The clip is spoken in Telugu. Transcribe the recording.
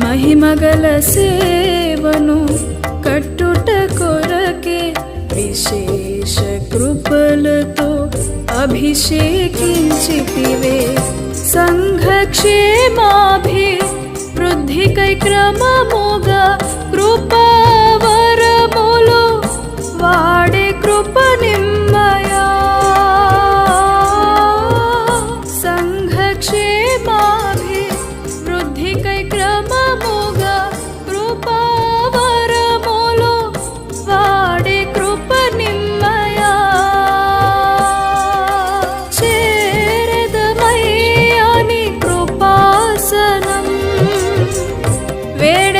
మహిమగల సేవను కట్టుట కొరకే విశేష కృపలతో అభిషేకించితివే. సంఘక్షేమాభివృద్ధికై క్రమముగా కృపావరములు వాడే కృప నిమ్మయా. సంఘక్షేమాభివృద్ధికై క్రమముగా కృపావరములు వాడే కృప నిమ్మయా. చేరదమయ్యా నీ కృపాసనం వేడ